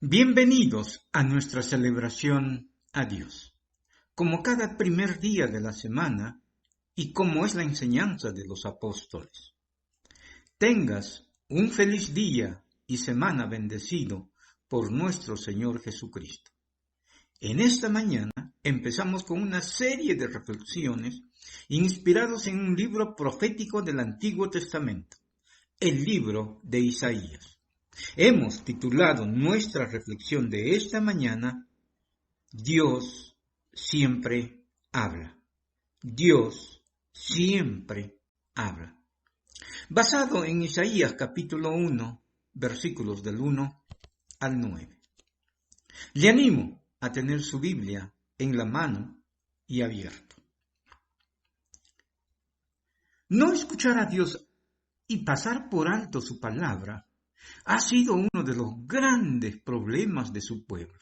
Bienvenidos a nuestra celebración a Dios. Como cada primer día de la semana y como es la enseñanza de los apóstoles. Tengas un feliz día y semana bendecido por nuestro Señor Jesucristo. En esta mañana empezamos con una serie de reflexiones inspirados en un libro profético del Antiguo Testamento, el libro de Isaías. Hemos titulado nuestra reflexión de esta mañana, Dios siempre habla. Dios siempre habla. Basado en Isaías capítulo 1, versículos del 1 al 9. Le animo a tener su Biblia en la mano y abierto. No escuchar a Dios y pasar por alto su palabra ha sido uno de los grandes problemas de su pueblo.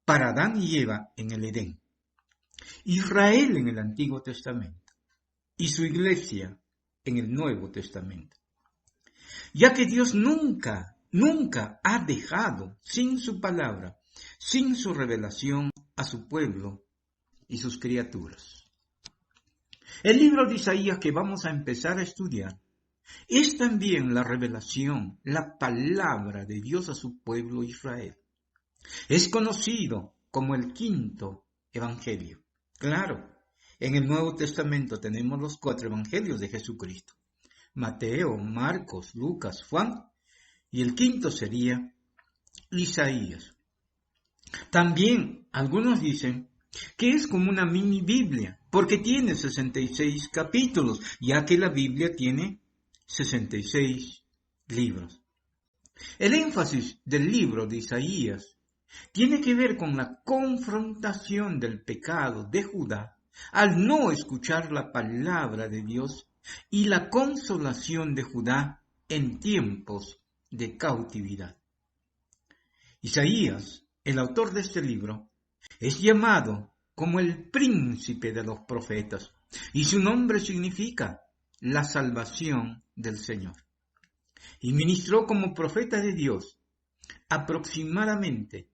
Para Adán y Eva en el Edén, Israel en el Antiguo Testamento y su iglesia en el Nuevo Testamento. Ya que Dios nunca ha dejado sin su palabra, sin su revelación a su pueblo y sus criaturas. El libro de Isaías que vamos a empezar a estudiar es también la revelación, la palabra de Dios a su pueblo Israel. Es conocido como el quinto evangelio. Claro, en el Nuevo Testamento tenemos los 4 evangelios de Jesucristo. Mateo, Marcos, Lucas, Juan, y el quinto sería Isaías. También algunos dicen que es como una mini Biblia, porque tiene 66 capítulos, ya que la Biblia tiene 66 libros. El énfasis del libro de Isaías tiene que ver con la confrontación del pecado de Judá al no escuchar la palabra de Dios y la consolación de Judá en tiempos de cautividad. Isaías, el autor de este libro, es llamado como el príncipe de los profetas y su nombre significa la salvación del Señor. Y ministró como profeta de Dios aproximadamente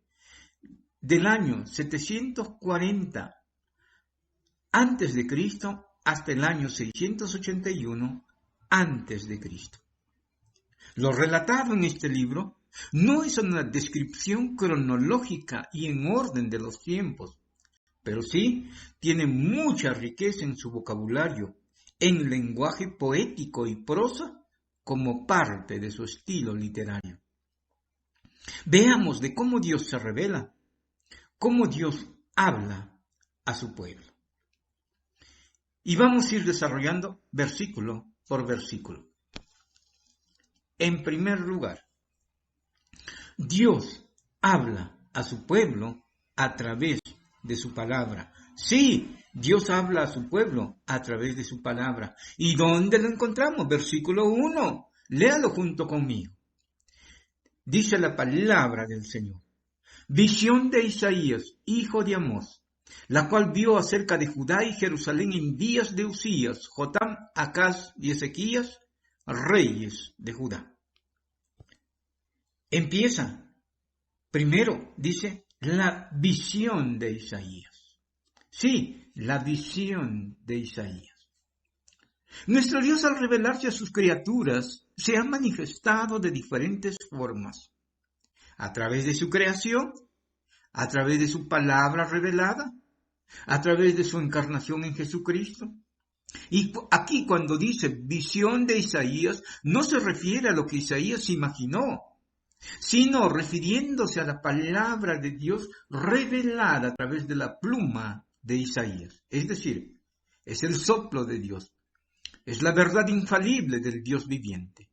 del año 740 antes de Cristo hasta el año 681 antes de Cristo. Lo relatado en este libro no es una descripción cronológica y en orden de los tiempos, pero sí tiene mucha riqueza en su vocabulario, en lenguaje poético y prosa como parte de su estilo literario. Veamos de cómo Dios se revela, cómo Dios habla a su pueblo. Y vamos a ir desarrollando versículo por versículo. En primer lugar, Dios habla a su pueblo a través de su palabra. Sí, Dios habla a su pueblo a través de su palabra. ¿Y dónde lo encontramos? Versículo 1. Léalo junto conmigo. Dice la palabra del Señor. Visión de Isaías, hijo de Amós, la cual vio acerca de Judá y Jerusalén en días de Usías, Jotam, Acaz y Ezequías, reyes de Judá. Empieza. Primero dice la visión de Isaías. Sí, la visión de Isaías. Nuestro Dios al revelarse a sus criaturas se ha manifestado de diferentes formas. A través de su creación, a través de su palabra revelada, a través de su encarnación en Jesucristo. Y aquí cuando dice visión de Isaías, no se refiere a lo que Isaías imaginó, sino refiriéndose a la palabra de Dios revelada a través de la pluma de Isaías. Es decir, es el soplo de Dios, es la verdad infalible del Dios viviente.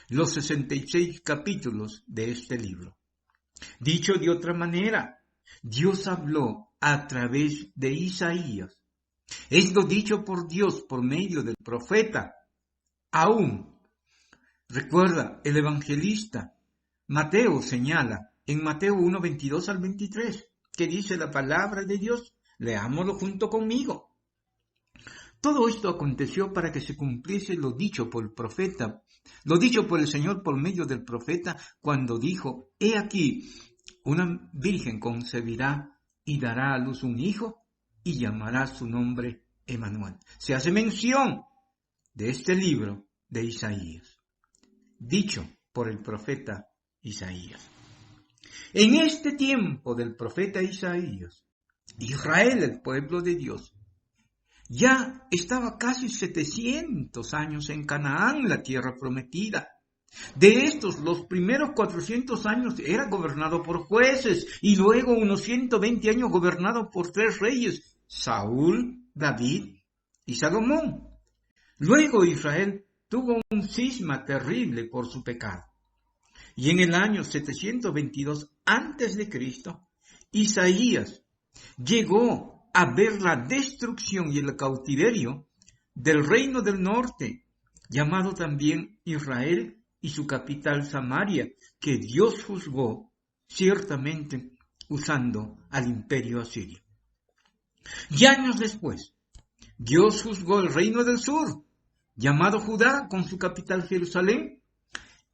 Los 66 capítulos de este libro. Dicho de otra manera, Dios habló a través de Isaías. Es lo dicho por Dios por medio del profeta. Aún, recuerda, el evangelista Mateo señala en Mateo 1, 22 al 23, que dice la palabra de Dios. Leámoslo junto conmigo. Todo esto aconteció para que se cumpliese lo dicho por el profeta, lo dicho por el Señor por medio del profeta, cuando dijo: He aquí, una virgen concebirá y dará a luz un hijo, y llamará su nombre Emmanuel. Se hace mención de este libro de Isaías, dicho por el profeta Isaías. En este tiempo del profeta Isaías, Israel, el pueblo de Dios, ya estaba casi 700 años en Canaán, la tierra prometida. De estos, los primeros 400 años era gobernado por jueces y luego unos 120 años gobernado por 3 reyes, Saúl, David y Salomón. Luego Israel tuvo un cisma terrible por su pecado. Y en el año 722 a.C., Isaías llegó a ver la destrucción y el cautiverio del reino del norte, llamado también Israel, y su capital Samaria, que Dios juzgó ciertamente usando al imperio asirio. Y años después, Dios juzgó el reino del sur, llamado Judá, con su capital Jerusalén,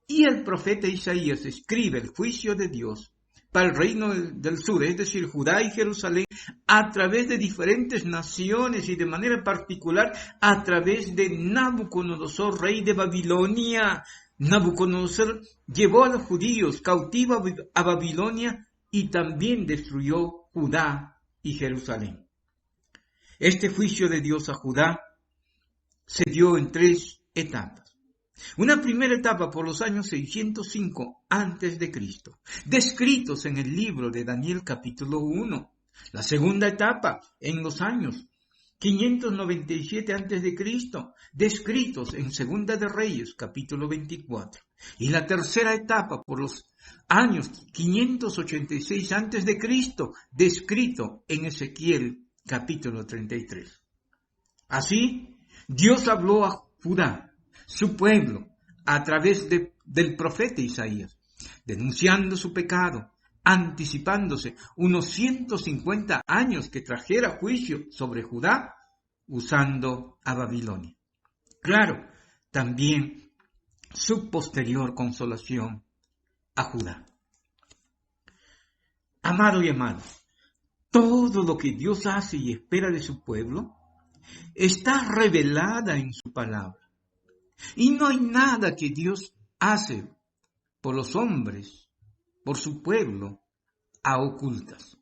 y el profeta Isaías escribe el juicio de Dios para el reino del sur, es decir, Judá y Jerusalén, a través de diferentes naciones y de manera particular a través de Nabucodonosor, rey de Babilonia. Nabucodonosor llevó a los judíos cautivos a Babilonia y también destruyó Judá y Jerusalén. Este juicio de Dios a Judá se dio en 3 etapas. Una primera etapa por los años 605 a.C., descritos en el libro de Daniel capítulo 1. La segunda etapa en los años 597 a.C., descritos en Segunda de Reyes capítulo 24. Y la tercera etapa por los años 586 a.C., descrito en Ezequiel capítulo 33. Así, Dios habló a Judá, su pueblo, a través del profeta Isaías, denunciando su pecado, anticipándose unos 150 años que trajera juicio sobre Judá, usando a Babilonia. Claro, también su posterior consolación a Judá. Amado y amado, todo lo que Dios hace y espera de su pueblo está revelada en su palabra. Y no hay nada que Dios hace por los hombres, por su pueblo, a ocultas.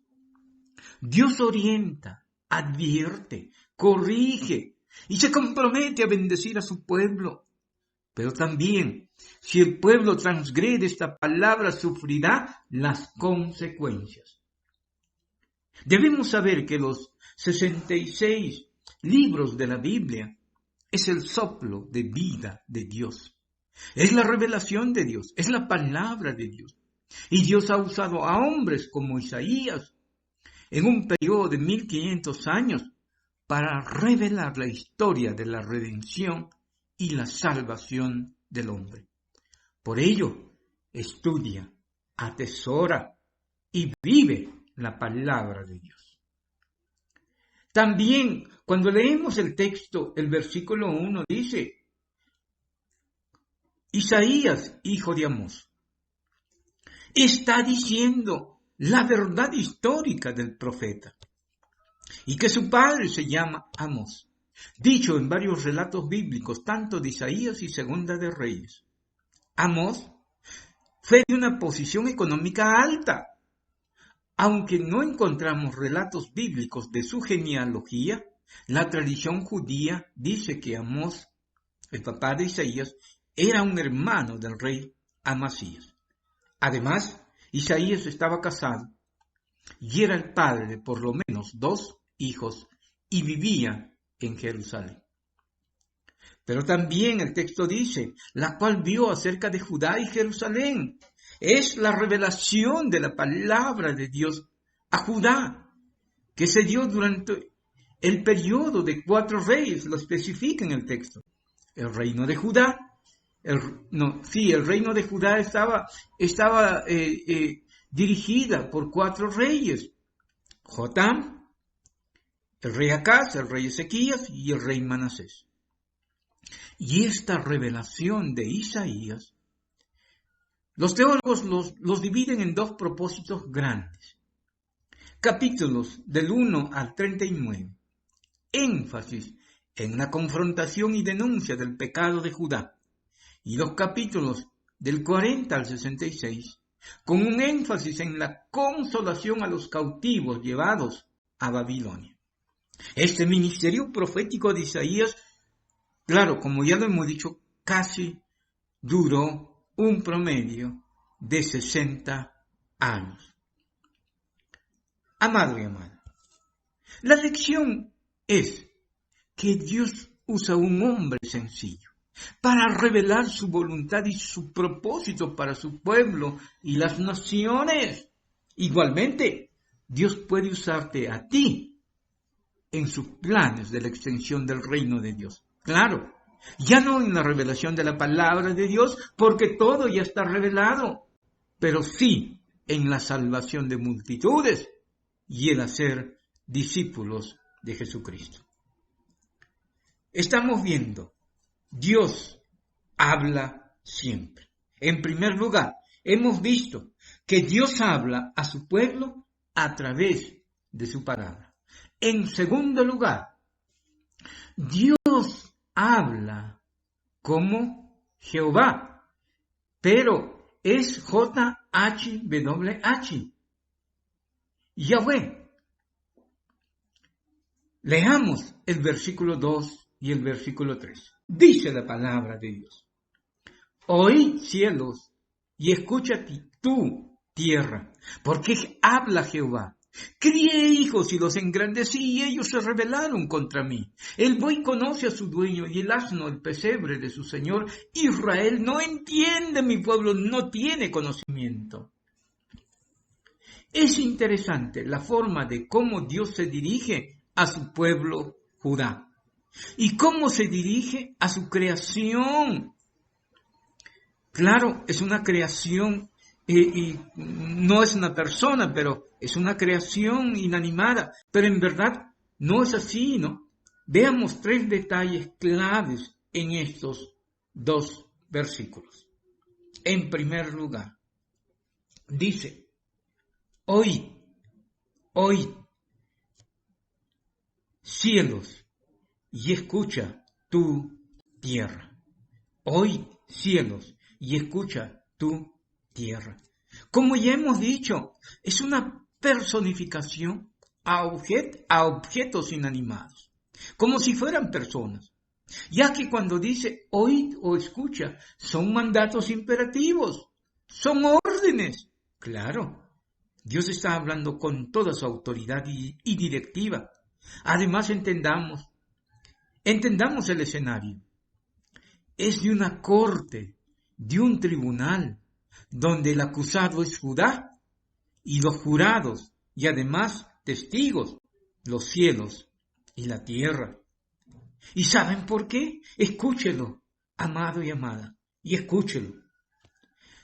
Dios orienta, advierte, corrige y se compromete a bendecir a su pueblo. Pero también, si el pueblo transgrede esta palabra, sufrirá las consecuencias. Debemos saber que los 66 libros de la Biblia es el soplo de vida de Dios. Es la revelación de Dios, es la palabra de Dios. Y Dios ha usado a hombres como Isaías en un periodo de 1500 años para revelar la historia de la redención y la salvación del hombre. Por ello, estudia, atesora y vive la palabra de Dios. También, cuando leemos el texto, el versículo 1 dice: Isaías, hijo de Amós, está diciendo la verdad histórica del profeta, y que su padre se llama Amós, dicho en varios relatos bíblicos, tanto de Isaías y Segunda de Reyes. Amós fue de una posición económica alta. Aunque no encontramos relatos bíblicos de su genealogía, la tradición judía dice que Amós, el papá de Isaías, era un hermano del rey Amasías. Además, Isaías estaba casado y era el padre de por lo menos 2 hijos y vivía en Jerusalén. Pero también el texto dice, la cual vio acerca de Judá y Jerusalén. Es la revelación de la palabra de Dios a Judá, que se dio durante el periodo de 4 reyes, lo especifica en el texto. El reino de Judá, el reino de Judá estaba dirigida por 4 reyes. Jotam, el rey Acaz, el rey Ezequías y el rey Manasés. Y esta revelación de Isaías, los teólogos los dividen en dos propósitos grandes. Capítulos del 1 al 39, énfasis en la confrontación y denuncia del pecado de Judá, y los capítulos del 40 al 66, con un énfasis en la consolación a los cautivos llevados a Babilonia. Este ministerio profético de Isaías, claro, como ya lo hemos dicho, casi duró un promedio de 60 años. Amado y amada, la lección es que Dios usa a un hombre sencillo para revelar su voluntad y su propósito para su pueblo y las naciones. Igualmente, Dios puede usarte a ti en sus planes de la extensión del reino de Dios. Claro, ya no en la revelación de la palabra de Dios, porque todo ya está revelado, pero sí en la salvación de multitudes y el hacer discípulos de Jesucristo. Estamos viendo, Dios habla siempre. En primer lugar, hemos visto que Dios habla a su pueblo a través de su palabra. En segundo lugar, Dios habla como Jehová, pero es JHWH, Yahweh. Leamos el versículo 2 y el versículo 3. Dice la palabra de Dios: oíd cielos y escucha tú tierra, porque habla Jehová. Crié hijos y los engrandecí y ellos se rebelaron contra mí. El buey conoce a su dueño y el asno el pesebre de su señor. Israel no entiende, mi pueblo no tiene conocimiento. Es interesante la forma de cómo Dios se dirige a su pueblo Judá y cómo se dirige a su creación. Claro, es una creación y no es una persona, pero es una creación inanimada. Pero en verdad no es así, ¿no? Veamos 3 detalles claves en estos 2 versículos. En primer lugar, dice: oíd, cielos, y escucha tu tierra. Oíd, cielos, y escucha tu tierra. Como ya hemos dicho, es una personificación a objetos inanimados, como si fueran personas, ya que cuando dice oíd o escucha, son mandatos imperativos, son órdenes. Claro, Dios está hablando con toda su autoridad y directiva. Además, entendamos el escenario. Es de una corte, de un tribunal, donde el acusado es Judá y los jurados y además testigos, los cielos y la tierra. ¿Y saben por qué? Escúchelo, amado y amada, y escúchelo.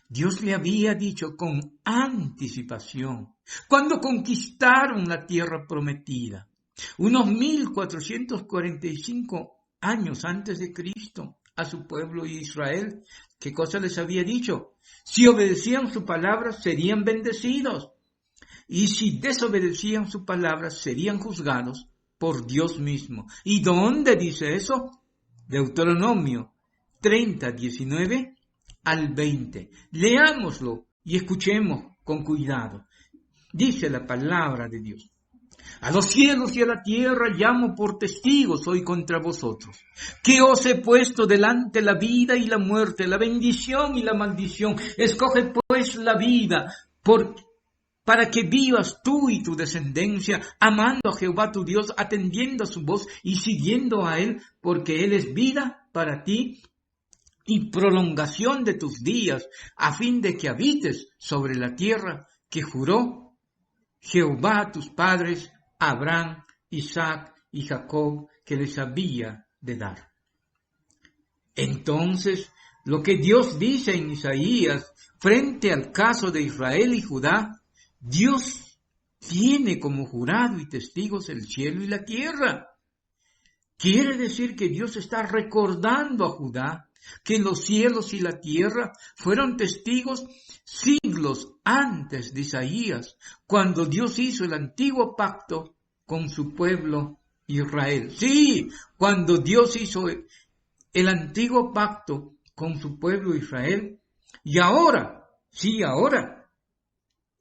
Dios le había dicho con anticipación, cuando conquistaron la tierra prometida, unos 1445 años antes de Cristo, a su pueblo Israel, ¿qué cosa les había dicho? Si obedecían su palabra, serían bendecidos. Y si desobedecían su palabra, serían juzgados por Dios mismo. ¿Y dónde dice eso? Deuteronomio 30, 19 al 20. Leámoslo y escuchemos con cuidado. Dice la palabra de Dios: a los cielos y a la tierra llamo por testigos hoy contra vosotros, que os he puesto delante la vida y la muerte, la bendición y la maldición. Escoge pues la vida para que vivas tú y tu descendencia, amando a Jehová tu Dios, atendiendo a su voz y siguiendo a Él, porque Él es vida para ti y prolongación de tus días, a fin de que habites sobre la tierra que juró Jehová a tus padres, Abraham, Isaac y Jacob, que les había de dar. Entonces, lo que Dios dice en Isaías frente al caso de Israel y Judá, Dios tiene como jurado y testigos el cielo y la tierra. Quiere decir que Dios está recordando a Judá que los cielos y la tierra fueron testigos siglos antes de Isaías, cuando Dios hizo el antiguo pacto con su pueblo Israel. Sí, cuando Dios hizo el antiguo pacto con su pueblo Israel, y ahora,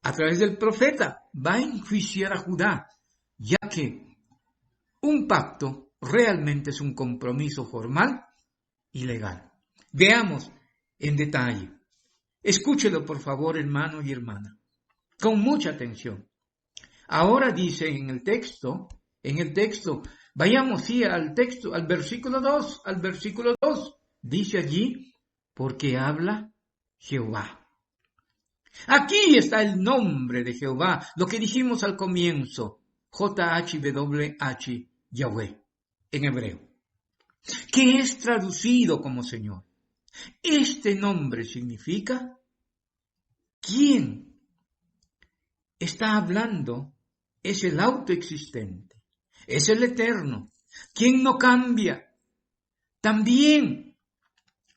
a través del profeta, va a enjuiciar a Judá, ya que un pacto realmente es un compromiso formal y legal. Veamos en detalle. Escúchelo, por favor, hermano y hermana, con mucha atención. Ahora dice en el texto, vayamos al texto, al versículo 2, dice allí, porque habla Jehová. Aquí está el nombre de Jehová, lo que dijimos al comienzo, JHWH, Yahweh, en hebreo, que es traducido como Señor. Este nombre significa ¿quién está hablando? Es el autoexistente, es el eterno, quien no cambia. También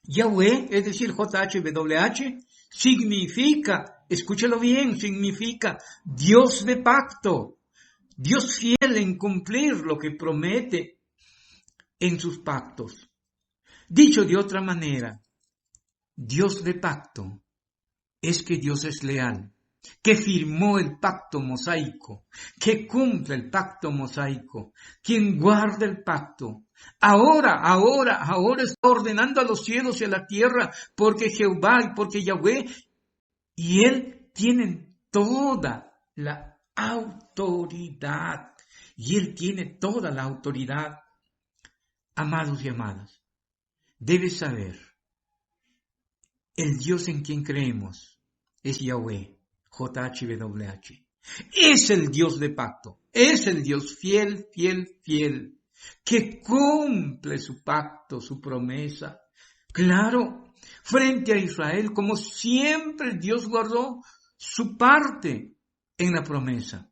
Yahweh, es decir, JHWH, significa, escúchelo bien, significa Dios de pacto, Dios fiel en cumplir lo que promete en sus pactos. Dicho de otra manera, Dios de pacto es que Dios es leal, que firmó el pacto mosaico, que cumple el pacto mosaico, quien guarda el pacto. Ahora está ordenando a los cielos y a la tierra, porque Jehová y porque Yahweh y Él tienen toda la autoridad. Y Él tiene toda la autoridad. Amados y amadas, debes saber, el Dios en quien creemos es Yahweh, JHWH. Es el Dios de pacto, es el Dios fiel, que cumple su pacto, su promesa. Claro, frente a Israel, como siempre Dios guardó su parte en la promesa.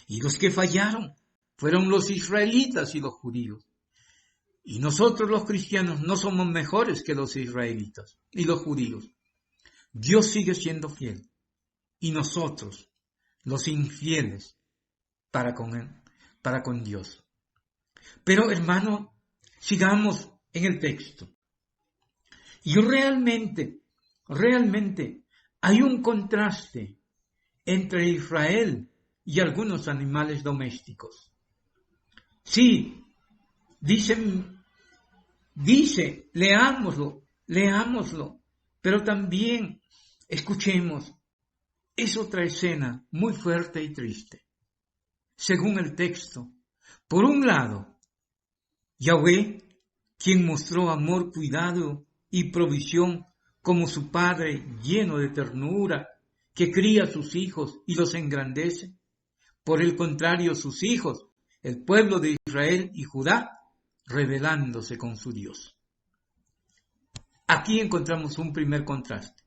Y los que fallaron fueron los israelitas y los judíos. Y nosotros los cristianos no somos mejores que los israelitas y los judíos. Dios sigue siendo fiel. Y nosotros, los infieles, para con Dios. Pero, hermano, sigamos en el texto. Y realmente hay un contraste entre Israel y algunos animales domésticos. Sí, dice, leámoslo, pero también escuchemos, es otra escena muy fuerte y triste. Según el texto, por un lado, Yahweh, quien mostró amor, cuidado y provisión como su padre lleno de ternura, que cría a sus hijos y los engrandece. Por el contrario, sus hijos, el pueblo de Israel y Judá, rebelándose con su Dios. Aquí encontramos un primer contraste.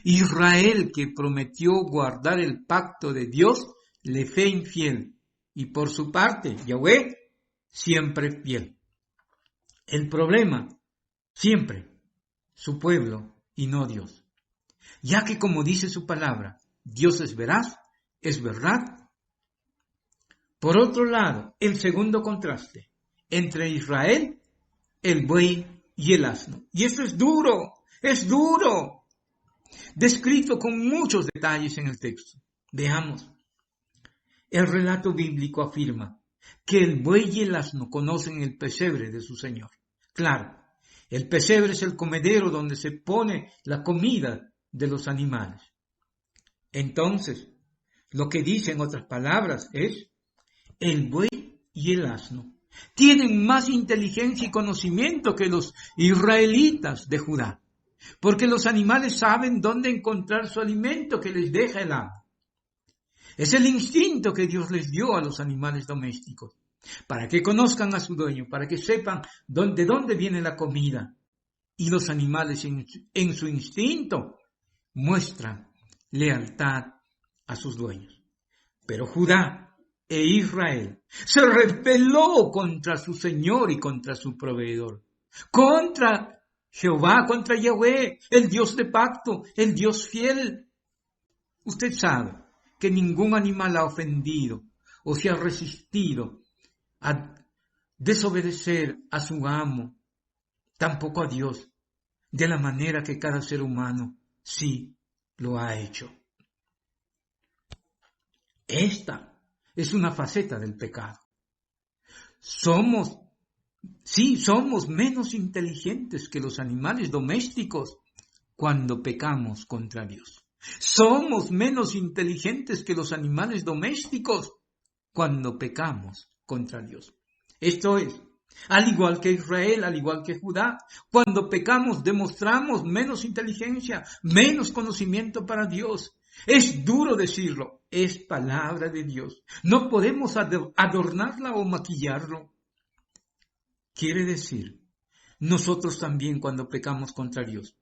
Israel, que prometió guardar el pacto de Dios, le fue infiel, y por su parte, Yahweh, siempre fiel. El problema, siempre, su pueblo y no Dios. Ya que como dice su palabra, Dios es veraz, es verdad. Por otro lado, el segundo contraste, entre Israel, el buey y el asno. Y esto es duro, descrito con muchos detalles en el texto. Veamos. El relato bíblico afirma que el buey y el asno conocen el pesebre de su Señor. Claro, el pesebre es el comedero donde se pone la comida de los animales. Entonces, lo que dice en otras palabras es, el buey y el asno tienen más inteligencia y conocimiento que los israelitas de Judá, porque los animales saben dónde encontrar su alimento que les deja el amo. Es el instinto que Dios les dio a los animales domésticos, para que conozcan a su dueño, para que sepan de dónde viene la comida. Y los animales en su instinto muestran lealtad a sus dueños. Pero Judá e Israel se rebeló contra su Señor y contra su proveedor, contra Jehová, contra Yahweh, el Dios de pacto, el Dios fiel. Usted sabe que ningún animal ha ofendido o se ha resistido a desobedecer a su amo, tampoco a Dios, de la manera que cada ser humano sí lo ha hecho. Esta es una faceta del pecado. Somos menos inteligentes que los animales domésticos cuando pecamos contra Dios. Somos menos inteligentes que los animales domésticos cuando pecamos contra Dios. Esto es, al igual que Israel, al igual que Judá, cuando pecamos demostramos menos inteligencia, menos conocimiento para Dios. Es duro decirlo, es palabra de Dios. No podemos adornarla o maquillarlo. Quiere decir, nosotros también cuando pecamos contra Dios,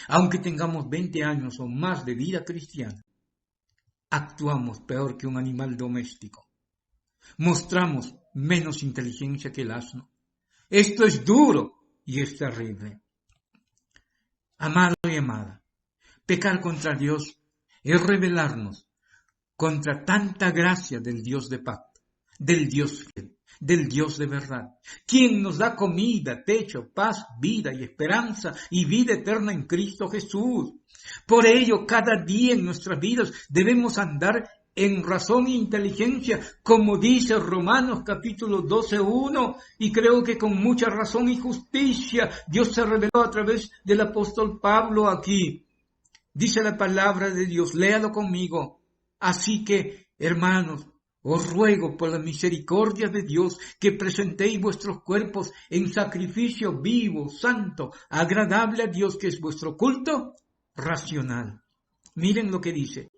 aunque tengamos 20 años o más de vida cristiana, actuamos peor que un animal doméstico. Mostramos menos inteligencia que el asno. Esto es duro y es terrible. Amado y amada, pecar contra Dios es rebelarnos contra tanta gracia del Dios de pacto, del Dios fiel, del Dios de verdad, quien nos da comida, techo, paz, vida y esperanza y vida eterna en Cristo Jesús. Por ello, cada día en nuestras vidas debemos andar en razón e inteligencia, como dice Romanos capítulo 12:1, y creo que con mucha razón y justicia Dios se reveló a través del apóstol Pablo aquí. Dice la palabra de Dios, léalo conmigo. Así que, hermanos, os ruego por la misericordia de Dios que presentéis vuestros cuerpos en sacrificio vivo, santo, agradable a Dios, que es vuestro culto racional. Miren lo que dice.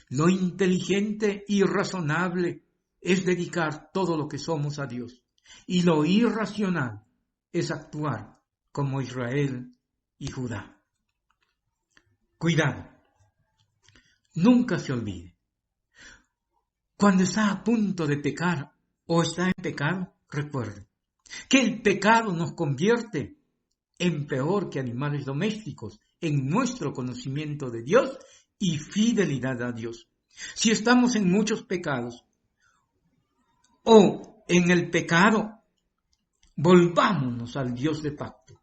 Lo inteligente y razonable es dedicar todo lo que somos a Dios. Y lo irracional es actuar como Israel y Judá. Cuidado. Nunca se olvide. Cuando está a punto de pecar o está en pecado, recuerde que el pecado nos convierte en peor que animales domésticos en nuestro conocimiento de Dios y fidelidad a Dios. Si estamos en muchos pecados o en el pecado, volvámonos al Dios de pacto.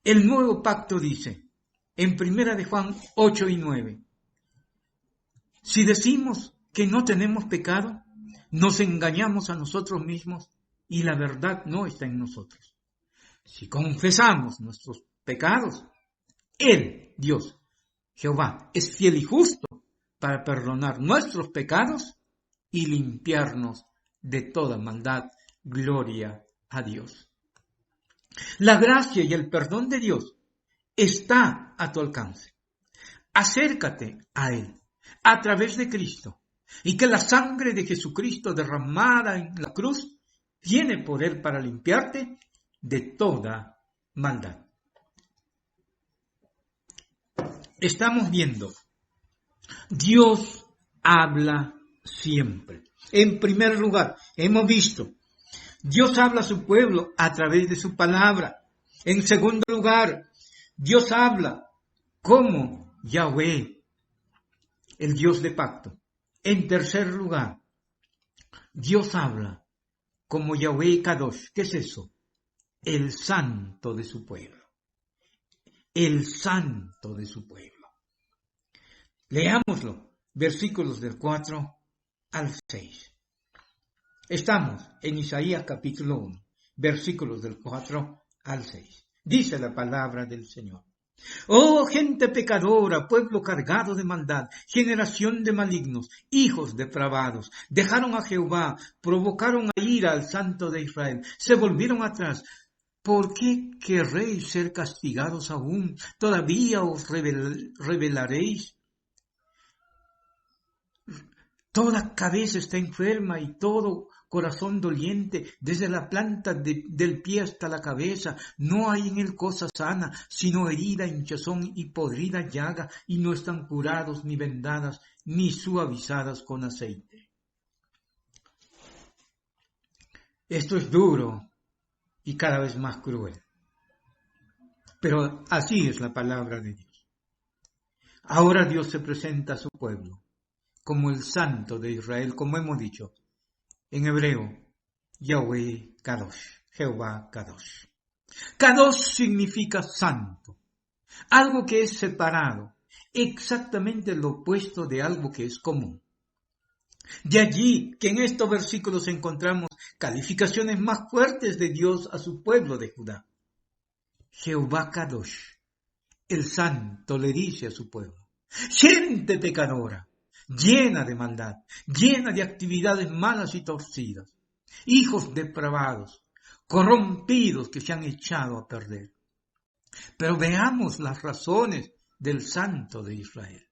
El nuevo pacto dice, en 1 de Juan 8:9, si decimos que no tenemos pecado, nos engañamos a nosotros mismos y la verdad no está en nosotros. Si confesamos nuestros pecados, Él, Dios, Jehová, es fiel y justo para perdonar nuestros pecados y limpiarnos de toda maldad. Gloria a Dios. La gracia y el perdón de Dios está a tu alcance. Acércate a Él a través de Cristo y que la sangre de Jesucristo derramada en la cruz tiene poder para limpiarte de toda maldad. Estamos viendo, Dios habla siempre. En primer lugar, hemos visto, Dios habla a su pueblo a través de su palabra. En segundo lugar, Dios habla como Yahweh, el Dios de pacto. En tercer lugar, Dios habla como Yahweh Kadosh. ¿Qué es eso? El santo de su pueblo. El santo de su pueblo. Leámoslo, versículos del 4 al 6. Estamos en Isaías capítulo 1, versículos del 4 al 6. Dice la palabra del Señor. Oh gente pecadora, pueblo cargado de maldad, generación de malignos, hijos depravados, dejaron a Jehová, provocaron a ira al Santo de Israel, se volvieron atrás. ¿Por qué querréis ser castigados aún? ¿Todavía os rebelaréis? Toda cabeza está enferma y todo corazón doliente, desde la planta del pie hasta la cabeza. No hay en él cosa sana, sino herida, hinchazón y podrida llaga, y no están curados, ni vendadas, ni suavizadas con aceite. Esto es duro y cada vez más cruel. Pero así es la palabra de Dios. Ahora Dios se presenta a su pueblo como el Santo de Israel, como hemos dicho en hebreo, Yahweh Kadosh, Jehová Kadosh. Kadosh significa santo, algo que es separado, exactamente lo opuesto de algo que es común. De allí que en estos versículos encontramos calificaciones más fuertes de Dios a su pueblo de Judá. Jehová Kadosh, el santo, le dice a su pueblo: gente pecadora, llena de maldad, llena de actividades malas y torcidas, hijos depravados, corrompidos que se han echado a perder. Pero veamos las razones del Santo de Israel.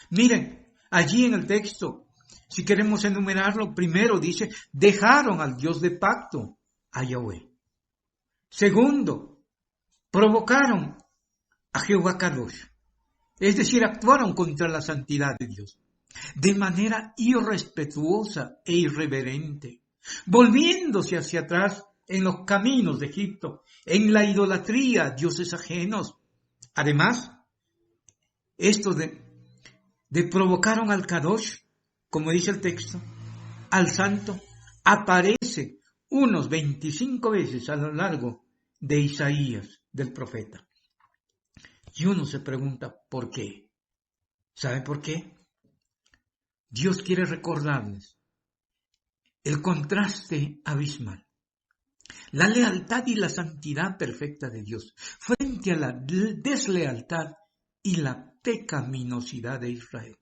Miren, allí en el texto, si queremos enumerarlo, primero dice, dejaron al Dios de pacto, a Yahweh. Segundo, provocaron a Jehová Kadosh, es decir, actuaron contra la santidad de Dios, de manera irrespetuosa e irreverente, volviéndose hacia atrás en los caminos de Egipto, en la idolatría a dioses ajenos. Además, esto de provocaron al Kadosh, como dice el texto, al santo, aparece unos 25 veces a lo largo de Isaías, del profeta. Y uno se pregunta, ¿por qué? ¿Sabe por qué? Dios quiere recordarles el contraste abismal, la lealtad y la santidad perfecta de Dios frente a la deslealtad y la pecaminosidad de Israel.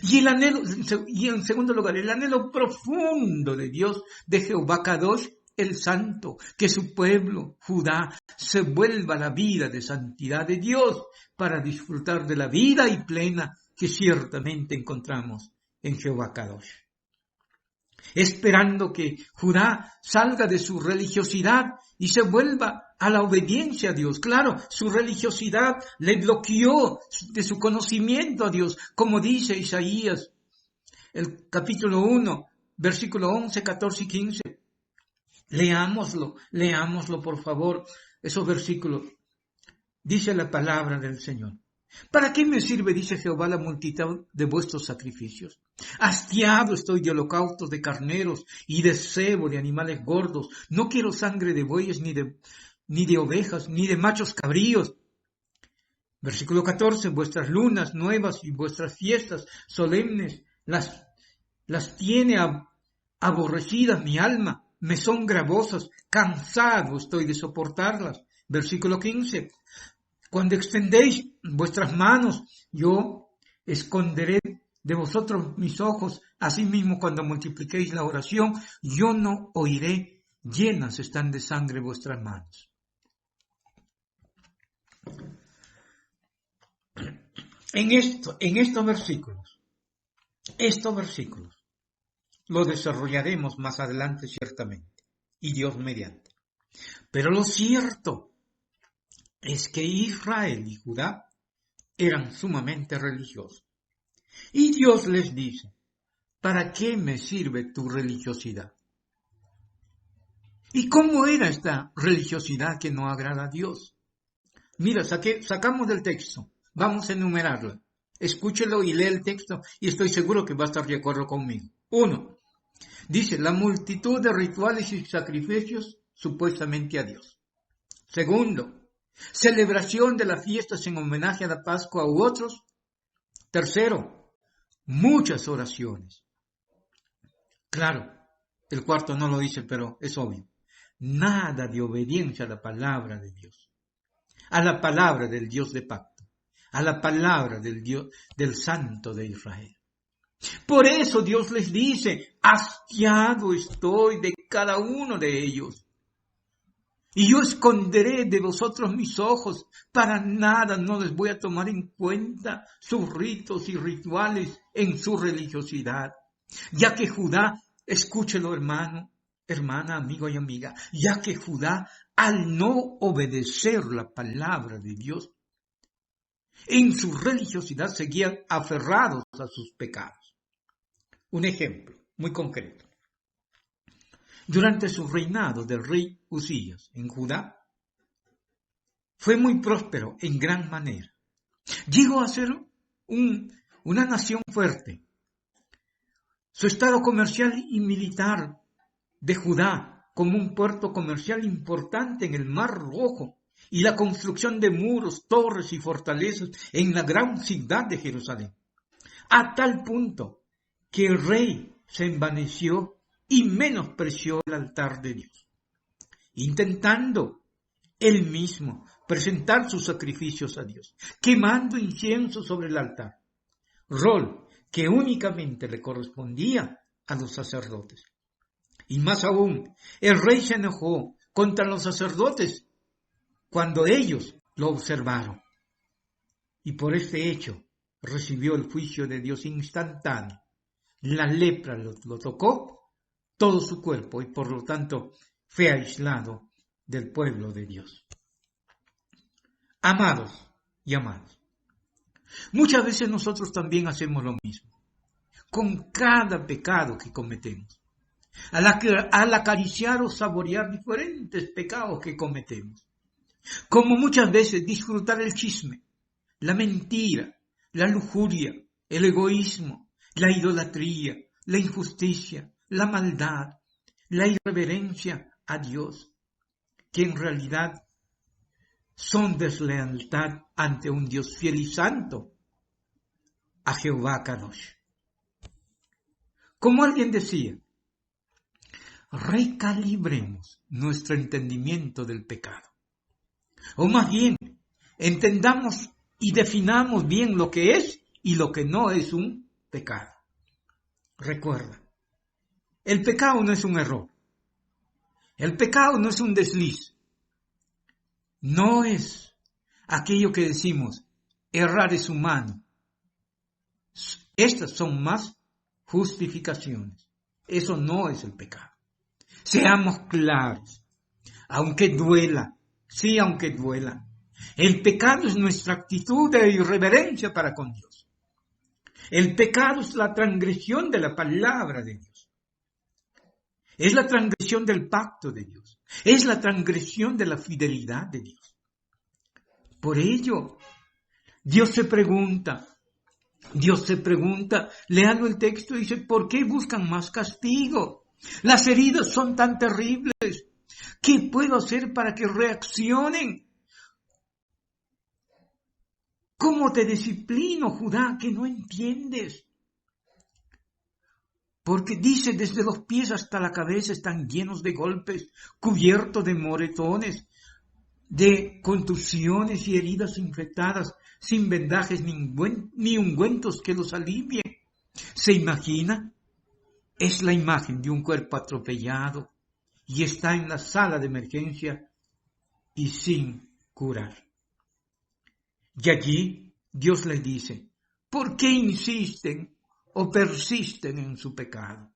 Y el anhelo, y en segundo lugar, el anhelo profundo de Dios, de Jehová Kadosh, el santo, que su pueblo, Judá, se vuelva a la vida de santidad de Dios para disfrutar de la vida y plena que ciertamente encontramos en Jehová Kadosh. Esperando que Judá salga de su religiosidad y se vuelva a la obediencia a Dios. Claro, su religiosidad le bloqueó de su conocimiento a Dios, como dice Isaías, el capítulo 1, versículo 11, 14 y 15. Leámoslo por favor, esos versículos. Dice la palabra del Señor. ¿Para qué me sirve, dice Jehová, la multitud de vuestros sacrificios? Hastiado estoy de holocaustos de carneros y de cebo de animales gordos. No quiero sangre de bueyes, ni de ovejas, ni de machos cabríos. Versículo 14. Vuestras lunas nuevas y vuestras fiestas solemnes las tiene aborrecidas mi alma. Me son gravosas. Cansado estoy de soportarlas. Versículo 15. Cuando extendéis vuestras manos, yo esconderé de vosotros mis ojos. Asimismo, cuando multipliquéis la oración, yo no oiré. Llenas están de sangre vuestras manos. En estos versículos, lo desarrollaremos más adelante ciertamente, y Dios mediante. Pero lo cierto es que Israel y Judá eran sumamente religiosos. Y Dios les dice, ¿para qué me sirve tu religiosidad? ¿Y cómo era esta religiosidad que no agrada a Dios? Mira, sacamos del texto, vamos a enumerarla. Escúchelo y lee el texto y estoy seguro que va a estar de acuerdo conmigo. 1. Dice, la multitud de rituales y sacrificios supuestamente a Dios. 2. Celebración de las fiestas en homenaje a la Pascua u otros. 3. Muchas oraciones. Claro, el 4 no lo dice, pero es obvio. Nada de obediencia a la palabra de Dios, a la palabra del Dios de pacto, a la palabra del Dios, del Santo de Israel. Por eso Dios les dice, hastiado estoy de cada uno de ellos. Y yo esconderé de vosotros mis ojos, para nada no les voy a tomar en cuenta sus ritos y rituales en su religiosidad, ya que Judá Escúchelo, hermano, hermana, amigo y amiga, ya que Judá, al no obedecer la palabra de Dios, en su religiosidad seguían aferrados a sus pecados. Un ejemplo muy concreto. Durante su reinado del rey Usías en Judá, fue muy próspero en gran manera. Llegó a ser una nación fuerte. Su estado comercial y militar de Judá como un puerto comercial importante en el Mar Rojo y la construcción de muros, torres y fortalezas en la gran ciudad de Jerusalén. A tal punto que el rey se envaneció y menospreció el altar de Dios, intentando él mismo presentar sus sacrificios a Dios, quemando incienso sobre el altar, rol que únicamente le correspondía a los sacerdotes. Y más aún, el rey se enojó contra los sacerdotes cuando ellos lo observaron. Y por este hecho recibió el juicio de Dios instantáneo. La lepra lo tocó todo su cuerpo y por lo tanto fue aislado del pueblo de Dios. Amados y amadas, muchas veces nosotros también hacemos lo mismo con cada pecado que cometemos. Al acariciar o saborear diferentes pecados que cometemos, como muchas veces disfrutar el chisme, la mentira, la lujuria, el egoísmo, la idolatría, la injusticia, la maldad, la irreverencia a Dios, que en realidad son deslealtad ante un Dios fiel y santo, a Jehová Kadosh. Como alguien decía, recalibremos nuestro entendimiento del pecado. O más bien, entendamos y definamos bien lo que es y lo que no es un pecado. Recuerda, el pecado no es un error. El pecado no es un desliz. No es aquello que decimos, errar es humano. Estas son más justificaciones. Eso no es el pecado. Seamos claros, aunque duela, sí, aunque duela. El pecado es nuestra actitud de irreverencia para con Dios. El pecado es la transgresión de la palabra de Dios. Es la transgresión del pacto de Dios. Es la transgresión de la fidelidad de Dios. Por ello, Dios se pregunta, léalo el texto y dice, ¿por qué buscan más castigo? Las heridas son tan terribles. ¿Qué puedo hacer para que reaccionen? ¿Cómo te disciplino, Judá, que no entiendes? Porque dice, desde los pies hasta la cabeza están llenos de golpes, cubiertos de moretones, de contusiones y heridas infectadas, sin vendajes ni ungüentos que los alivien. ¿Se imagina? Es la imagen de un cuerpo atropellado y está en la sala de emergencia y sin curar. Y allí Dios les dice, ¿por qué insisten o persisten en su pecado?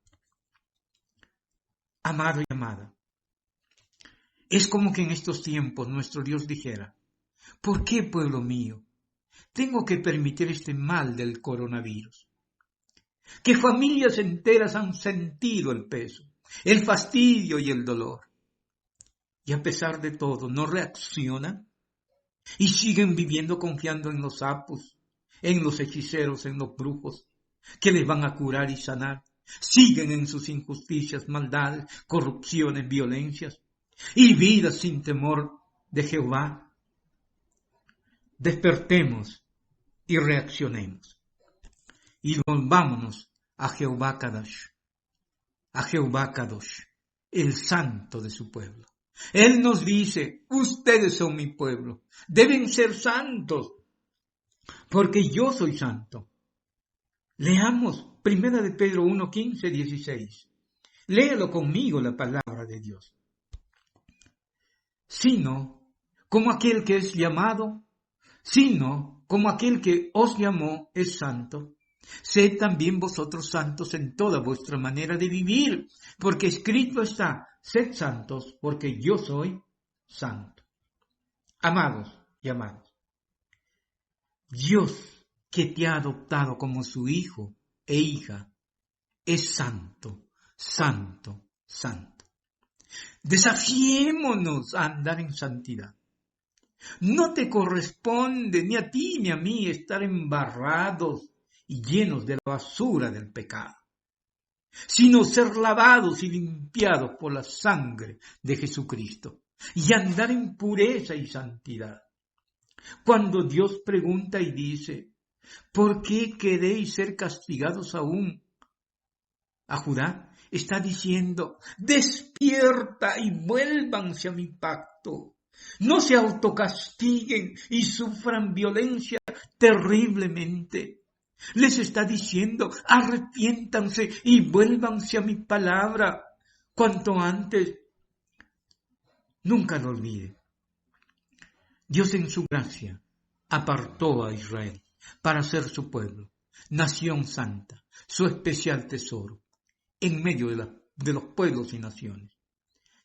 Amado y amada, es como que en estos tiempos nuestro Dios dijera, ¿por qué, pueblo mío, tengo que permitir este mal del coronavirus? Que familias enteras han sentido el peso, el fastidio y el dolor. Y a pesar de todo, no reaccionan y siguen viviendo confiando en los sapos, en los hechiceros, en los brujos, que les van a curar y sanar. Siguen en sus injusticias, maldades, corrupciones, violencias y vidas sin temor de Jehová. Despertemos y reaccionemos. Y volvámonos a Jehová Kadosh, el santo de su pueblo. Él nos dice, ustedes son mi pueblo, deben ser santos, porque yo soy santo. Leamos 1 de Pedro 1, 15, 16. Léelo conmigo la palabra de Dios. Sino como aquel que es llamado, sino como aquel que os llamó es santo, Sed también vosotros santos en toda vuestra manera de vivir, porque escrito está, sed santos, porque yo soy santo. Amados y amadas, Dios que te ha adoptado como su hijo e hija, es santo, santo, santo. Desafiémonos a andar en santidad. No te corresponde ni a ti ni a mí estar embarrados y llenos de la basura del pecado, sino ser lavados y limpiados por la sangre de Jesucristo y andar en pureza y santidad. Cuando Dios pregunta y dice, ¿por qué queréis ser castigados aún? A Judá está diciendo, despierta y vuélvanse a mi pacto. No se autocastiguen y sufran violencia terriblemente. Les está diciendo, arrepiéntanse y vuélvanse a mi palabra cuanto antes. Nunca lo olvide. Dios en su gracia apartó a Israel para ser su pueblo, nación santa, su especial tesoro, en medio de los pueblos y naciones.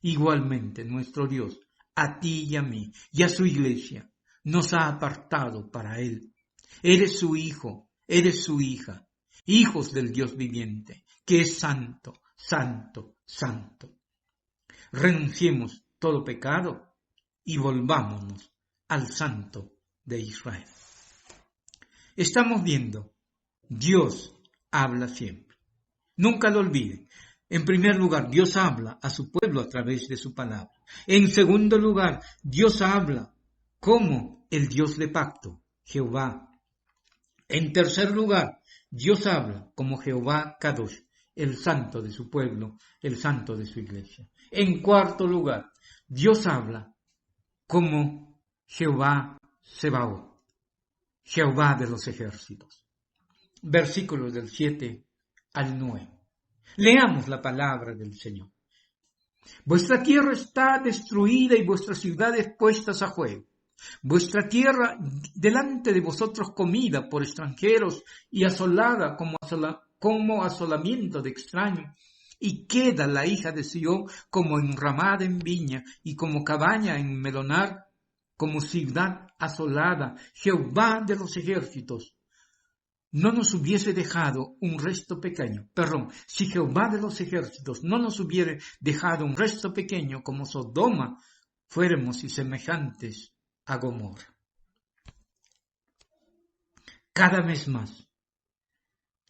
Igualmente nuestro Dios, a ti y a mí, y a su iglesia, nos ha apartado para Él. Eres su hijo, eres su hija, hijos del Dios viviente, que es santo, santo, santo. Renunciemos todo pecado y volvámonos al Santo de Israel. Estamos viendo, Dios habla siempre. Nunca lo olviden. En primer lugar, Dios habla a su pueblo a través de su palabra. En segundo lugar, Dios habla como el Dios de pacto, Jehová. En tercer lugar, Dios habla como Jehová Kadosh, el santo de su pueblo, el santo de su iglesia. En cuarto lugar, Dios habla como Jehová Sebaot, Jehová de los ejércitos. Versículos del 7 al 9. Leamos la palabra del Señor. Vuestra tierra está destruida y vuestras ciudades puestas a juego. Vuestra tierra delante de vosotros comida por extranjeros y asolada como asolamiento de extraños. Y queda la hija de Sión como enramada en viña y como cabaña en melonar, como ciudad asolada. Jehová de los ejércitos no nos hubiese dejado un resto pequeño. Si Jehová de los ejércitos no nos hubiera dejado un resto pequeño como Sodoma, fuéramos y semejantes a Gomorra. Cada vez más,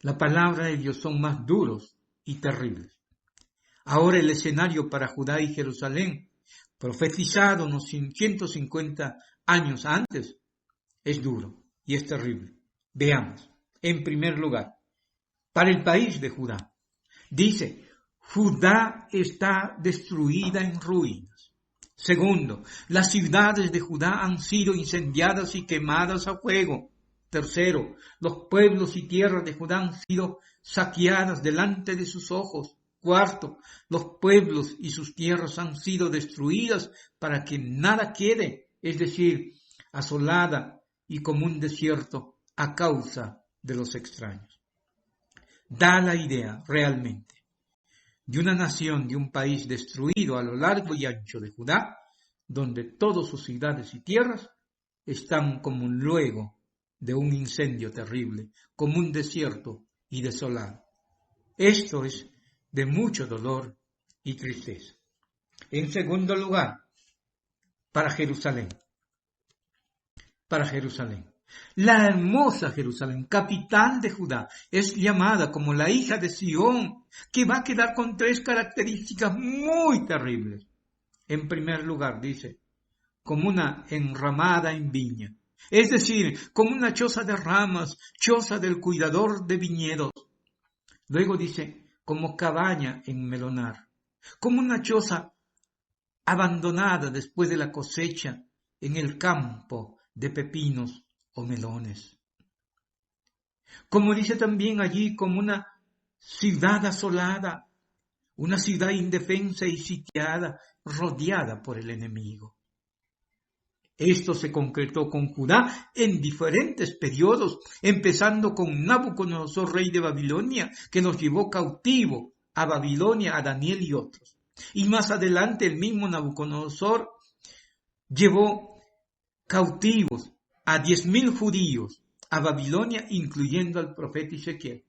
la palabra de Dios son más duros y terribles. Ahora el escenario para Judá y Jerusalén, profetizado unos 150 años antes, es duro y es terrible. Veamos. En primer lugar, para el país de Judá, dice, Judá está destruida en ruinas. Segundo, las ciudades de Judá han sido incendiadas y quemadas a fuego. Tercero, los pueblos y tierras de Judá han sido saqueadas delante de sus ojos. Cuarto, los pueblos y sus tierras han sido destruidas para que nada quede, es decir, asolada y como un desierto a causa de los extraños. Da la idea realmente de una nación, de un país destruido a lo largo y ancho de Judá, donde todas sus ciudades y tierras están como luego de un incendio terrible, como un desierto y desolado. Esto es de mucho dolor y tristeza. En segundo lugar, para Jerusalén. La hermosa Jerusalén, capital de Judá, es llamada como la hija de Sión, que va a quedar con tres características muy terribles. En primer lugar, dice, como una enramada en viña, es decir, como una choza de ramas, choza del cuidador de viñedos. Luego dice, como cabaña en melonar, como una choza abandonada después de la cosecha en el campo de pepinos o melones. Como dice también allí, como una ciudad asolada, una ciudad indefensa y sitiada, rodeada por el enemigo. Esto se concretó con Judá en diferentes periodos, empezando con Nabucodonosor, rey de Babilonia, que los llevó cautivo a Babilonia, a Daniel y otros. Y más adelante el mismo Nabucodonosor llevó cautivos a 10,000 judíos a Babilonia, incluyendo al profeta Ezequiel.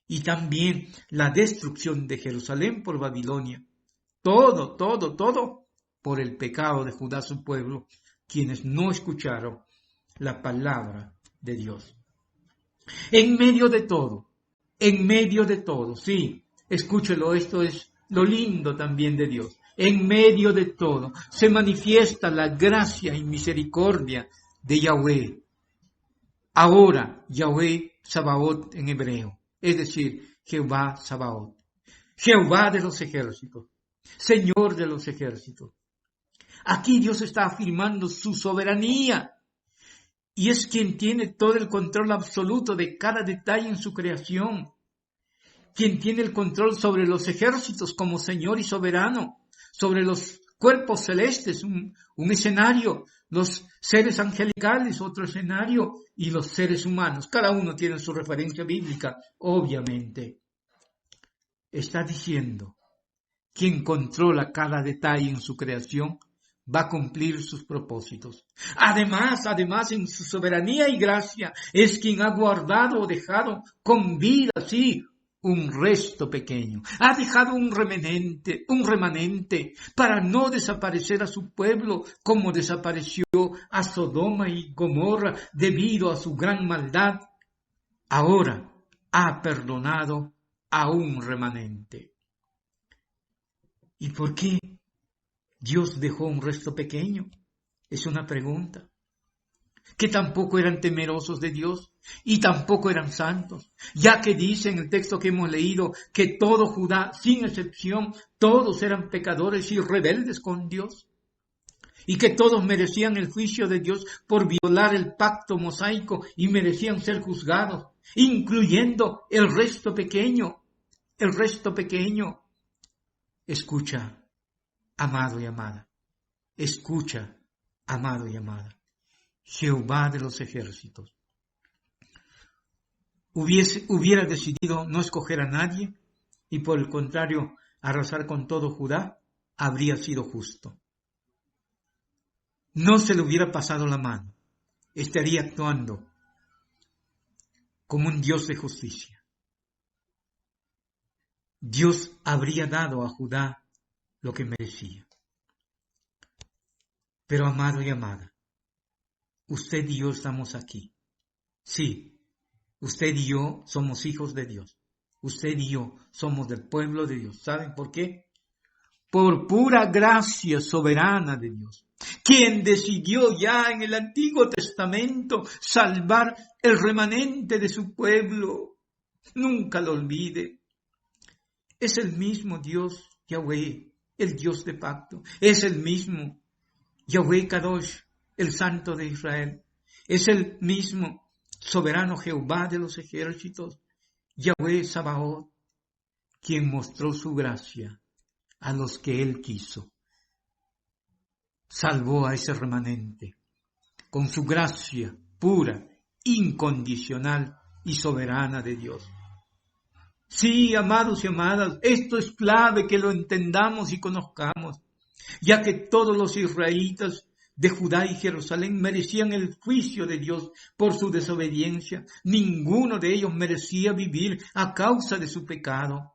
Y también la destrucción de Jerusalén por Babilonia. Todo por el pecado de Judá, su pueblo, quienes no escucharon la palabra de Dios. En medio de todo, sí, escúchelo, esto es lo lindo también de Dios. En medio de todo se manifiesta la gracia y misericordia de Yahweh. Ahora, Yahweh Sabaoth en hebreo, es decir, Jehová Sabaoth, Jehová de los ejércitos, Señor de los ejércitos. Aquí Dios está afirmando su soberanía y es quien tiene todo el control absoluto de cada detalle en su creación, quien tiene el control sobre los ejércitos como Señor y soberano, sobre los cuerpos celestes, un escenario, los seres angelicales, otro escenario, y los seres humanos. Cada uno tiene su referencia bíblica, obviamente. Está diciendo, quien controla cada detalle en su creación, va a cumplir sus propósitos. Además, en su soberanía y gracia, es quien ha guardado o dejado con vida, sí, un resto pequeño. Ha dejado un remanente, para no desaparecer a su pueblo como desapareció a Sodoma y Gomorra debido a su gran maldad. Ahora ha perdonado a un remanente. ¿Y por qué Dios dejó un resto pequeño? Es una pregunta. Que tampoco eran temerosos de Dios y tampoco eran santos, ya que dice en el texto que hemos leído que todo Judá, sin excepción, todos eran pecadores y rebeldes con Dios, y que todos merecían el juicio de Dios por violar el pacto mosaico y merecían ser juzgados, incluyendo el resto pequeño. Escucha, amado y amada, escucha, amado y amada. Jehová de los ejércitos hubiera decidido no escoger a nadie y por el contrario arrasar con todo Judá, habría sido justo. No se le hubiera pasado la mano, estaría actuando como un Dios de justicia. Dios habría dado a Judá lo que merecía. Pero amado y amada, usted y yo estamos aquí. Sí, usted y yo somos hijos de Dios. Usted y yo somos del pueblo de Dios. ¿Saben por qué? Por pura gracia soberana de Dios, quien decidió ya en el Antiguo Testamento salvar el remanente de su pueblo. Nunca lo olvide. Es el mismo Dios, Yahweh, el Dios de pacto. Es el mismo Yahweh Kadosh, el Santo de Israel. Es el mismo soberano Jehová de los ejércitos, Yahweh Sabaoth, quien mostró su gracia a los que él quiso. Salvó a ese remanente con su gracia pura, incondicional y soberana de Dios. Sí, amados y amadas, esto es clave que lo entendamos y conozcamos, ya que todos los israelitas de Judá y Jerusalén merecían el juicio de Dios por su desobediencia. Ninguno de ellos merecía vivir a causa de su pecado.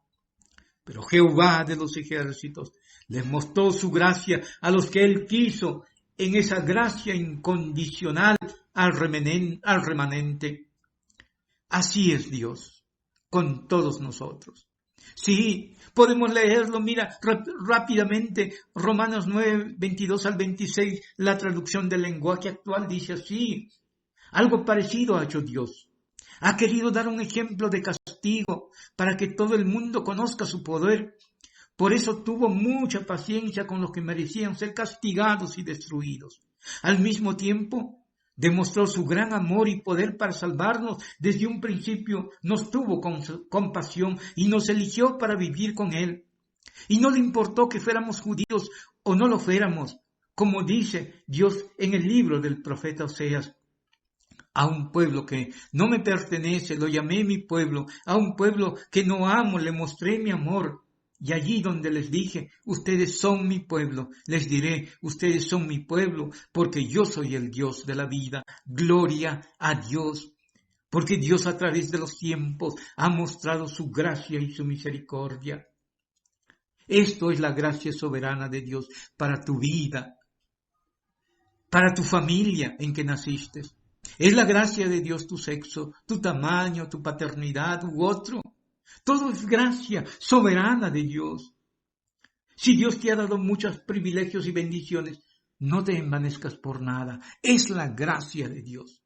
Pero Jehová de los ejércitos les mostró su gracia a los que él quiso, en esa gracia incondicional al remanente. Así es Dios con todos nosotros. Sí, podemos leerlo, mira, rápidamente, Romanos 9, 22 al 26, la traducción del lenguaje actual dice así: algo parecido ha hecho Dios. Ha querido dar un ejemplo de castigo para que todo el mundo conozca su poder. Por eso tuvo mucha paciencia con los que merecían ser castigados y destruidos. Al mismo tiempo, demostró su gran amor y poder para salvarnos. Desde un principio nos tuvo compasión y nos eligió para vivir con él. Y no le importó que fuéramos judíos o no lo fuéramos, como dice Dios en el libro del profeta Oseas, a un pueblo que no me pertenece, lo llamé mi pueblo, a un pueblo que no amo, le mostré mi amor. Y allí donde les dije, ustedes son mi pueblo, les diré, ustedes son mi pueblo, porque yo soy el Dios de la vida. Gloria a Dios, porque Dios a través de los tiempos ha mostrado su gracia y su misericordia. Esto es la gracia soberana de Dios para tu vida, para tu familia en que naciste. Es la gracia de Dios tu sexo, tu tamaño, tu paternidad u otro. Todo es gracia soberana de Dios. Si Dios te ha dado muchos privilegios y bendiciones, no te envanezcas por nada. Es la gracia de Dios.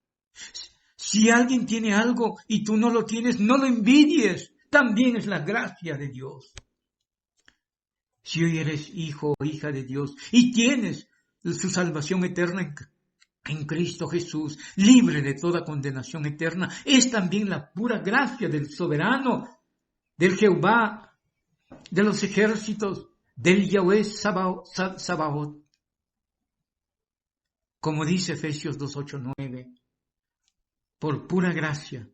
Si alguien tiene algo y tú no lo tienes, no lo envidies. También es la gracia de Dios. Si hoy eres hijo o hija de Dios y tienes su salvación eterna en Cristo Jesús, libre de toda condenación eterna, es también la pura gracia del soberano, del Jehová, de los ejércitos, del Yahweh Sabaoth. Como dice Efesios 2:8-9, por pura gracia,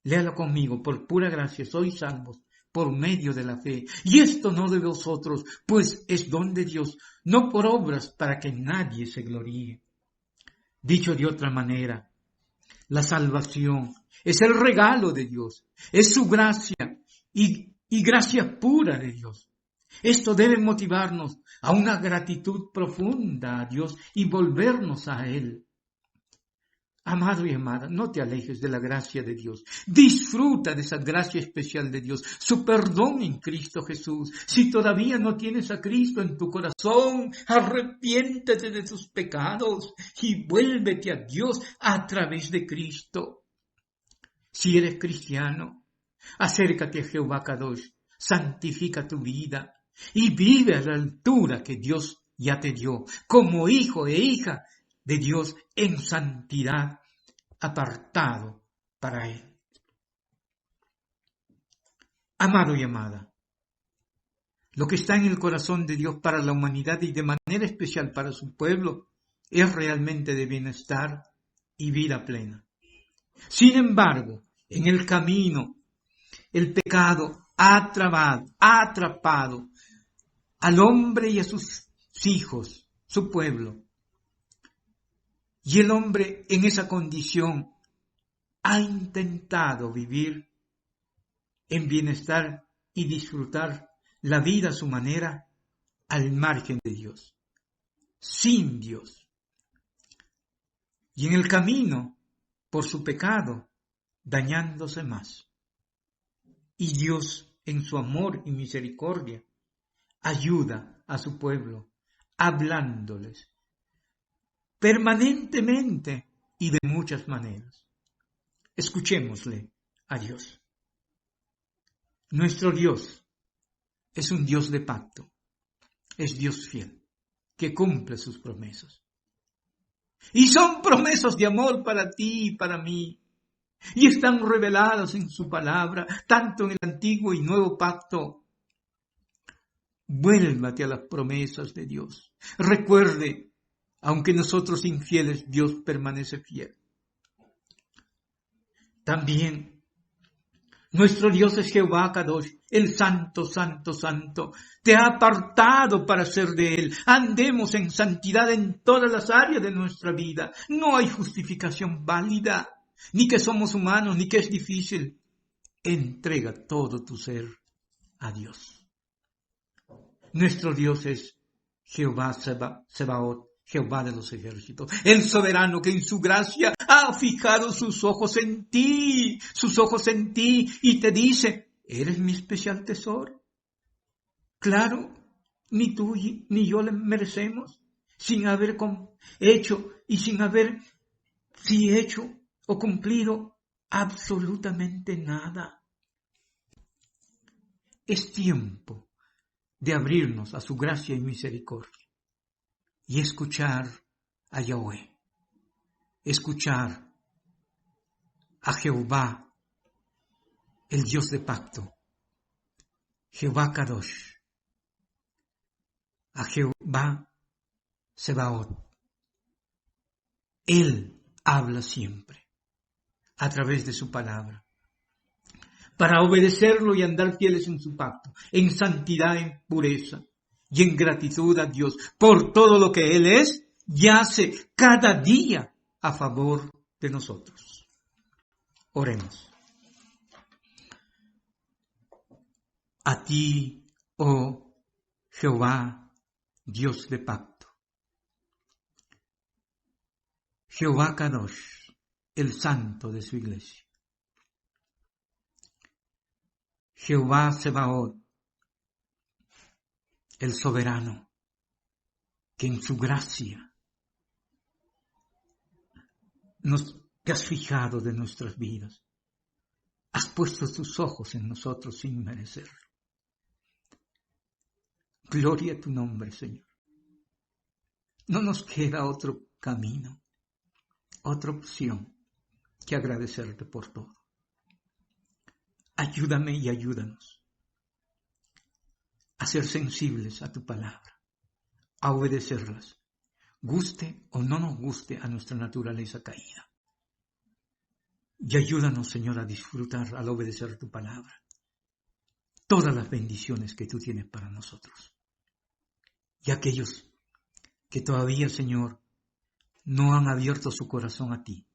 léalo conmigo, por pura gracia sois salvos por medio de la fe. Y esto no de vosotros, pues es don de Dios, no por obras para que nadie se gloríe. Dicho de otra manera, la salvación es el regalo de Dios, es su gracia y gracia pura de Dios. Esto debe motivarnos a una gratitud profunda a Dios y volvernos a Él. Amado y amada, no te alejes de la gracia de Dios. Disfruta de esa gracia especial de Dios, su perdón en Cristo Jesús. Si todavía no tienes a Cristo en tu corazón, arrepiéntete de tus pecados y vuélvete a Dios a través de Cristo. Si eres cristiano, acércate a Jehová Kadosh, santifica tu vida y vive a la altura que Dios ya te dio, como hijo e hija de Dios en santidad, apartado para Él. Amado y amada, lo que está en el corazón de Dios para la humanidad y de manera especial para su pueblo es realmente de bienestar y vida plena. Sin embargo, en el camino, el pecado ha atrapado al hombre y a sus hijos, su pueblo. Y el hombre en esa condición ha intentado vivir en bienestar y disfrutar la vida a su manera al margen de Dios, sin Dios. Y en el camino, por su pecado, dañándose más. Y Dios, en su amor y misericordia, ayuda a su pueblo, hablándoles permanentemente y de muchas maneras. Escuchémosle a Dios. Nuestro Dios es un Dios de pacto, es Dios fiel, que cumple sus promesas. Y son promesas de amor para ti y para mí, y están reveladas en su palabra, tanto en el antiguo y nuevo pacto. Vuélvate a las promesas de Dios. Recuerde, aunque nosotros infieles, Dios permanece fiel. También nuestro Dios es Jehová Kadosh, el Santo, Santo, Santo. Te ha apartado para ser de Él. Andemos en santidad en todas las áreas de nuestra vida. No hay justificación válida, ni que somos humanos, ni que es difícil. Entrega todo tu ser a Dios. Nuestro Dios es Jehová Sebaot, Jehová de los ejércitos, el soberano que en su gracia ha fijado sus ojos en ti, y te dice, ¿eres mi especial tesoro? Claro, ni tú ni yo le merecemos, sin haber hecho y sin haber hecho o cumplido absolutamente nada. Es tiempo de abrirnos a su gracia y misericordia y escuchar a Yahweh, escuchar a Jehová, el Dios de pacto, Jehová Kadosh, a Jehová Sebaot. Él habla siempre a través de su palabra, para obedecerlo y andar fieles en su pacto, en santidad, en pureza y en gratitud a Dios por todo lo que Él es y hace cada día a favor de nosotros. Oremos. A ti, oh Jehová, Dios de pacto, Jehová Kadosh, el santo de su iglesia, Jehová Sebaot, el soberano, que en su gracia te has fijado de nuestras vidas, has puesto tus ojos en nosotros sin merecerlo. Gloria a tu nombre, Señor. No nos queda otro camino, otra opción que agradecerte por todo. Ayúdame y ayúdanos a ser sensibles a tu palabra, a obedecerlas, guste o no nos guste a nuestra naturaleza caída. Y ayúdanos, Señor, a disfrutar al obedecer tu palabra todas las bendiciones que tú tienes para nosotros. Y aquellos que todavía, Señor, no han abierto su corazón a ti,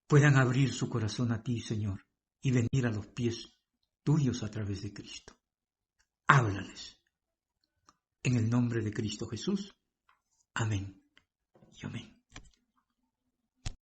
puedan abrir su corazón a ti, Señor, y venir a los pies tuyos a través de Cristo. Háblales. En el nombre de Cristo Jesús. Amén y amén.